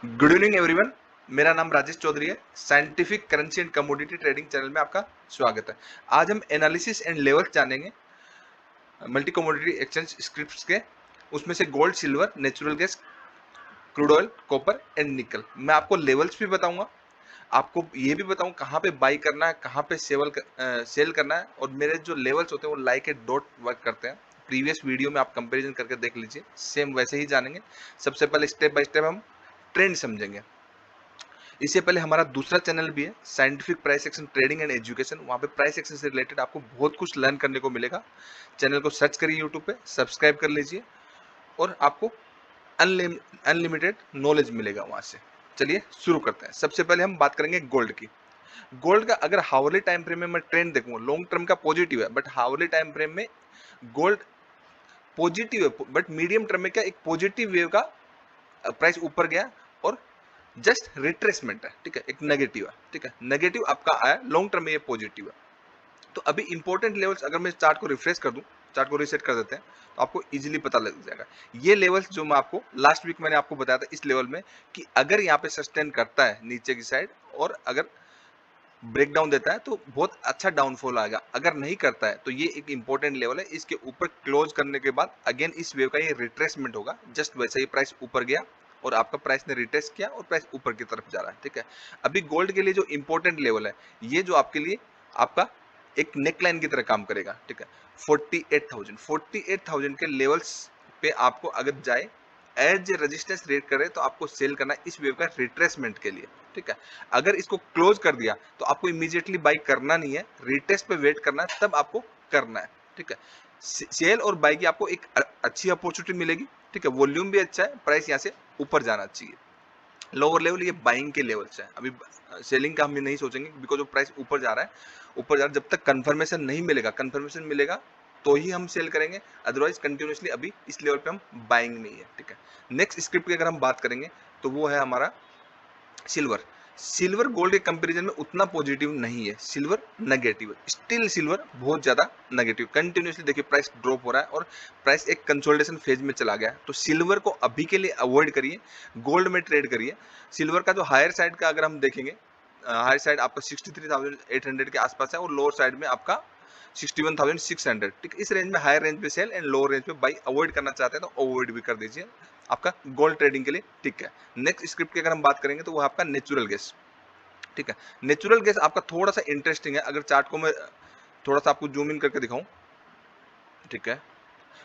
Good evening everyone. मेरा नाम राजेश चौधरी है। Scientific currency and commodity trading channel में आपका स्वागत है। आज हम एनालिसिस एंड लेवल्स जानेंगे मल्टी कमोडिटी एक्सचेंज स्क्रिप्ट्स के, उसमें से gold, silver, natural gas, crude oil, copper and निकल। मैं आपको लेवल्स भी बताऊंगा, आपको ये भी बताऊं कहाँ पे बाई करना है, कहाँ पे सेल करना है। और मेरे जो लेवल्स होते हैं वो लाइक ए डॉट वर्क करते हैं। प्रीवियस वीडियो में आप कंपैरिजन करके देख लीजिए, सेम वैसे ही जानेंगे। सबसे पहले स्टेप बाय स्टेप हम ट्रेंड समझेंगे। इससे पहले हमारा दूसरा चैनल भी है, scientific price action trading and education. वहाँ पे प्राइस एक्शन से रिलेटेड आपको बहुत कुछ लर्न करने को मिलेगा। चैनल को सर्च करिए यूट्यूब पे, सब्सक्राइब कर लीजिए और आपको अनलिमिटेड नॉलेज मिलेगा वहाँ से। चलिए शुरू करते हैं। सबसे पहले हम बात करेंगे गोल्ड की। गोल्ड का अगर हावरली टाइम फ्रेम में मैं ट्रेंड देखूंगा, लॉन्ग टर्म का पॉजिटिव है, बट हावरली टाइम फ्रेम में गोल्ड पॉजिटिव है, बट मीडियम टर्म में क्या एक पॉजिटिव वेव का प्राइस ऊपर गया और जस्ट रिट्रेसमेंट है। ठीक है, एक नेगेटिव है। ठीक है, नेगेटिव आपका आया, लॉन्ग टर्म में ये पॉजिटिव है। तो अभी इंपॉर्टेंट लेवल्स अगर मैं चार्ट को रिफ्रेश कर दूं, चार्ट को रीसेट कर देते हैं, तो आपको इजीली पता लग जाएगा। ये लेवल्स जो मैं आपको लास्ट वीक मैंने आपको बताया था इस लेवल में, कि अगर यहाँ पे सस्टेन करता है नीचे की साइड और अगर ब्रेक डाउन देता है तो बहुत अच्छा डाउनफॉल आएगा। अगर नहीं करता है तो ये एक इंपॉर्टेंट लेवल है। इसके ऊपर क्लोज करने के बाद अगेन इस वेव का ये रिट्रेसमेंट होगा। जस्ट वैसे ही प्राइस ऊपर गया और आपका प्राइस ने रिट्रेस किया और प्राइस ऊपर की तरफ जा रहा है। ठीक है, अभी गोल्ड के लिए जो इंपॉर्टेंट लेवल है, ये जो आपके लिए आपका एक नेकलाइन की तरह काम करेगा। ठीक है, 48,000 के लेवल्स पे आपको अगर जाए एज ए रेजिस्टेंस रेट करे तो आपको सेल करना है इस वेव का रिट्रेसमेंट के लिए। ठीक है, अगर इसको क्लोज कर दिया तो आपको इमीडिएटली बाई करना नहीं है, रिटेस्ट पे वेट करना है, तब आपको करना है। ठीक है, सेल और बाई की आपको एक अच्छी अपॉर्चुनिटी मिलेगी। ठीक है, वॉल्यूम भी अच्छा है, प्राइस यहाँ से ऊपर जाना चाहिए। लोअर लेवल ये बाइंग के लेवल्स है। अभी सेलिंग का हम नहीं सोचेंगे, बिकॉज ऑफ प्राइस ऊपर जा रहा है। ऊपर जा रहा है, जब तक कंफर्मेशन नहीं मिलेगा, कंफर्मेशन मिलेगा तो ही हम सेल करेंगे, अदरवाइज कंटिन्यूसली अभी इस लेवल पे हम बाइंग नहीं है। ठीक है, नेक्स्ट स्क्रिप्ट की अगर हम बात करेंगे तो वो है हमारा सिल्वर। सिल्वर गोल्ड के कंपैरिजन में उतना पॉजिटिव नहीं है, सिल्वर नेगेटिव है। स्टिल सिल्वर बहुत ज्यादा नेगेटिव, कंटिन्यूसली देखिए प्राइस ड्रॉप हो रहा है और प्राइस एक कंसोलिडेशन फेज में चला गया है। तो सिल्वर को अभी के लिए अवॉइड करिए, गोल्ड में ट्रेड करिए। सिल्वर का जो हायर साइड का अगर हम देखेंगे, हायर साइड आपका 63,800 के आसपास है और लोअर साइड में आपका 61,600। ठीक, इस रेंज में हायर रेंज पे सेल एंड लोअर रेंज पे बाई अवॉइड करना चाहते हैं तो अवॉइड भी कर दीजिए, आपका गोल्ड ट्रेडिंग के लिए ठीक है। नेक्स्ट स्क्रिप्ट की अगर हम बात करेंगे तो वो आपका नेचुरल गैस। ठीक है, नेचुरल गैस आपका थोड़ा सा इंटरेस्टिंग है। अगर चार्ट को मैं थोड़ा सा आपको जूम इन करके दिखाऊं, ठीक है,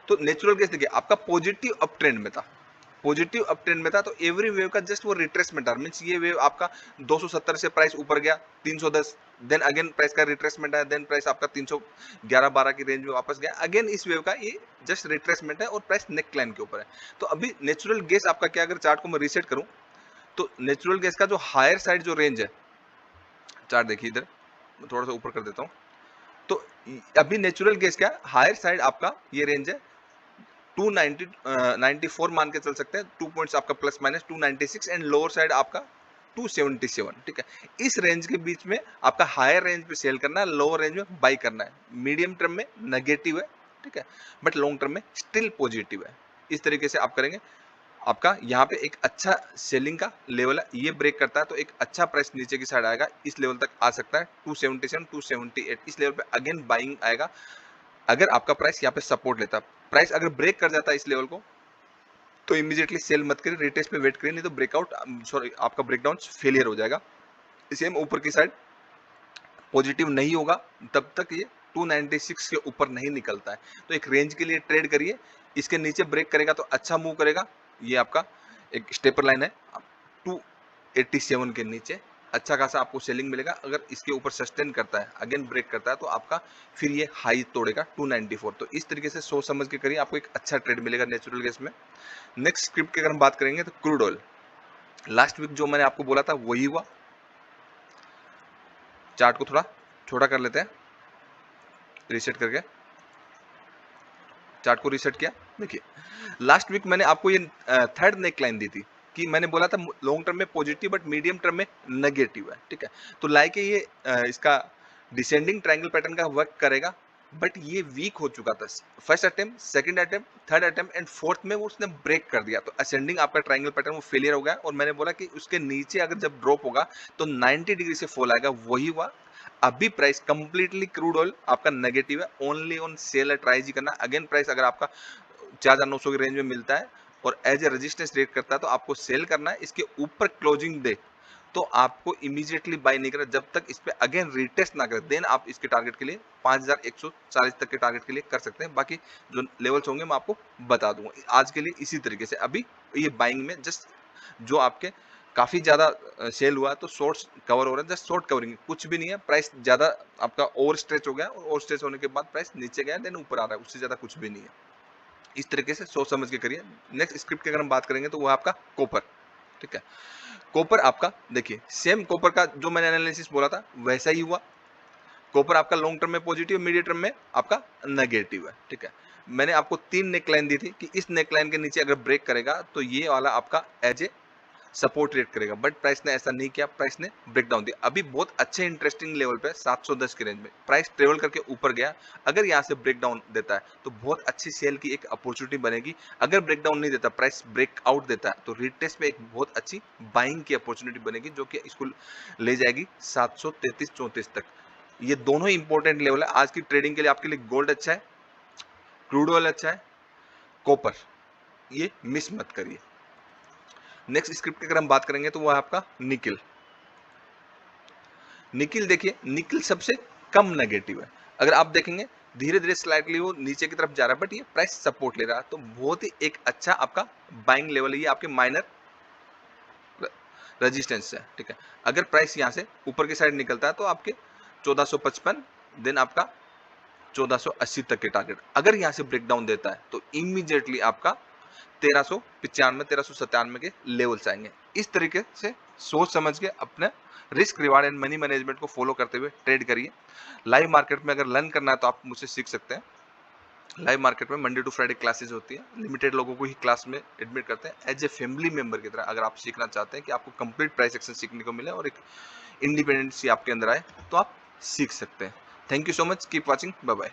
तो नेचुरल गैस देखिए आपका पॉजिटिव अप ट्रेंड में था, पॉजिटिव अप ट्रेंड में था। तो एवरी वेव का जस्ट वो रिट्रेसमेंट आ, मींस ये वेव आपका 270 से प्राइस ऊपर गया 310, देन अगेन प्राइस का रिट्रेसमेंट आया, देन प्राइस आपका 311-12 की रेंज में वापस गया। अगेन इस वेव का ये जस्ट रिट्रेसमेंट है और प्राइस नेक लाइन के ऊपर है। तो अभी नेचुरल गैस आपका क्या, अगर चार्ट को मैं रीसेट करूं तो नेचुरल गैस का जो हायर साइड जो रेंज है, चार्ट देखिए इधर, मैं थोड़ा सा ऊपर कर देता हूं। तो अभी नेचुरल गैस क्या हायर साइड आपका ये रेंज है 294 मान के चल सकते हैं, 2 पॉइंट्स आपका plus minus 296 and lower side आपका 277। ठीक है, इस रेंज के बीच में आपका हायर रेंज पे सेल करना है, लोअर रेंज में बाई करना है। मीडियम टर्म में नेगेटिव है, ठीक है, बट लॉन्ग टर्म में स्टिल पॉजिटिव है। इस तरीके से आप करेंगे, आपका यहाँ पे एक अच्छा सेलिंग का लेवल है। ये ब्रेक करता है तो एक अच्छा प्राइस नीचे की साइड आएगा, इस लेवल तक आ सकता है 277 278। इस लेवल पे अगेन बाइंग आएगा अगर आपका प्राइस यहाँ पे सपोर्ट लेता है। प्राइस अगर ब्रेक कर जाता है इस लेवल को तो इमीडिएटली सेल मत करिए, रिटेस्ट पे वेट करिए, नहीं तो ब्रेकआउट सॉरी आपका ब्रेकडाउन फेलियर हो जाएगा। सेम ऊपर की साइड पॉजिटिव नहीं होगा तब तक ये 296 के ऊपर नहीं निकलता है। तो एक रेंज के लिए ट्रेड करिए, इसके नीचे ब्रेक करेगा तो अच्छा मूव करेगा। ये आपका एक स्टेपर लाइन है 287 के नीचे, अच्छा खासा आपको सेलिंग मिलेगा। अगर इसके ऊपर सस्टेन करता है, अगेन ब्रेक करता है, तो आपका फिर ये हाई तोड़ेगा 294। तो इस तरीके से सोच समझ के करिए, आपको एक अच्छा ट्रेड मिलेगा नेचुरल गैस में। नेक्स्ट स्क्रिप्ट की अगर हम बात करेंगे तो क्रूड ऑयल। लास्ट वीक जो मैंने आपको बोला था वही हुआ। चार्ट को थोड़ा छोटा कर लेते हैं, रीसेट करके चार्ट को रीसेट किया। देखिए लास्ट वीक मैंने आपको ये थर्ड नेक लाइन दी थी कि मैंने बोला था लॉन्ग टर्म में पॉजिटिव बट मीडियम टर्म में नेगेटिव है। ठीक है, तो लाइक ये इसका डिसेंडिंग ट्रायंगल पैटर्न का वर्क करेगा बट ये वीक हो चुका था। First attempt, second attempt, third attempt and fourth में वो उसने ब्रेक कर दिया, तो असेंडिंग आपका ट्रायंगल पैटर्न वो फेलियर हो गया। और मैंने बोला कि उसके नीचे अगर जब ड्रॉप होगा तो 90 डिग्री से फॉल आएगा, वही हुआ। अभी प्राइस कंप्लीटली क्रूड ऑयल आपका नेगेटिव है, ओनली ऑन सेल है, ट्राई जी करना। अगेन प्राइस अगर आपका 4900 की रेंज में मिलता है और एज ए रेजिस्टेंस रेट करता है तो आपको सेल करना है। इसके ऊपर क्लोजिंग दे तो आपको इमीडिएटली बाय नहीं करना, जब तक इस पे अगेन रिटेस्ट ना करे, देन आप इसके टारगेट के लिए 5140 तक के टारगेट के लिए कर सकते हैं। बाकी जो लेवल्स होंगे मैं आपको बता दूंगा। आज के लिए इसी तरीके से अभी ये बाइंग में जस्ट जो आपके काफी ज्यादा सेल हुआ तो शॉर्ट्स कवर हो रहा है, जस्ट शॉर्ट कवरिंग, कुछ भी नहीं है। प्राइस ज्यादा आपका ओवर स्ट्रेच हो गया और ओवर स्ट्रेच होने के बाद प्राइस नीचे गया देन ऊपर आ रहा है, उससे ज्यादा कुछ भी नहीं है। इस तरीके से सोच समझ के करिए। नेक्स्ट स्क्रिप्ट की अगर हम बात करेंगे तो वो आपका कॉपर, ठीक है। कॉपर आपका देखिए सेम कॉपर का जो मैंने एनालिसिस बोला था वैसा ही हुआ। कॉपर आपका लॉन्ग टर्म में पॉजिटिव, मीडियम टर्म में आपका नेगेटिव है, ठीक है। मैंने आपको 3 नेकलाइन दी थी कि इस नेकलाइन के नीचे अगर ब्रेक करेगा तो ये वाला आपका एज ए सपोर्ट रेट करेगा, बट प्राइस ने ऐसा नहीं किया, प्राइस ने ब्रेक डाउन दिया। अभी बहुत अच्छे इंटरेस्टिंग लेवल पे 710 की रेंज में प्राइस ट्रेवल करके ऊपर गया। अगर यहाँ से ब्रेक डाउन देता है तो बहुत अच्छी सेल की एक अपॉर्चुनिटी बनेगी। अगर ब्रेक डाउन नहीं देता, प्राइस ब्रेक आउट देता है तो रिटेस्ट में एक बहुत अच्छी बाइंग की अपॉर्चुनिटी बनेगी जो कि इसको ले जाएगी 733-34 तक। ये दोनों ही इंपॉर्टेंट लेवल है आज की ट्रेडिंग के लिए। आपके लिए गोल्ड अच्छा है, क्रूड ऑयल अच्छा है, कॉपर ये मिस मत करिए। नेक्स्ट स्क्रिप्ट की अगर हम बात करेंगे तो वो है आपका निकिल। निकिल देखिए, निकिल सबसे कम नेगेटिव है। अगर आप देखेंगे धीरे धीरे स्लाइटली वो नीचे की तरफ जा रहा है, बट ये प्राइस सपोर्ट ले रहा है, तो बहुत ही एक अच्छा आपका बाइंग लेवल है। ये आपके माइनर रेजिस्टेंस है, ठीक है। अगर प्राइस यहाँ से ऊपर की साइड निकलता है तो आपके 1455 देन आपका 1480 तक के टारगेट। अगर यहाँ से ब्रेकडाउन देता है तो इमीडिएटली आपका 1395 1397 के लेवल्स आएंगे। इस तरीके से सोच समझ के अपने risk reward and money management को फॉलो करते हुए ट्रेड करिए। लाइव मार्केट में अगर लर्न करना है तो आप मुझसे सीख सकते हैं। लाइव मार्केट में मंडे टू फ्राइडे क्लासेस होती है, लिमिटेड लोगों को ही क्लास में एडमिट करते हैं एज ए फैमिली मेंबर की तरह। अगर आप सीखना चाहते हैं कि आपको कंप्लीट प्राइस एक्शन सीखने को मिले और एक इंडिपेंडेंसी आपके अंदर आए तो आप सीख सकते हैं। Thank you so much, keep watching, bye bye.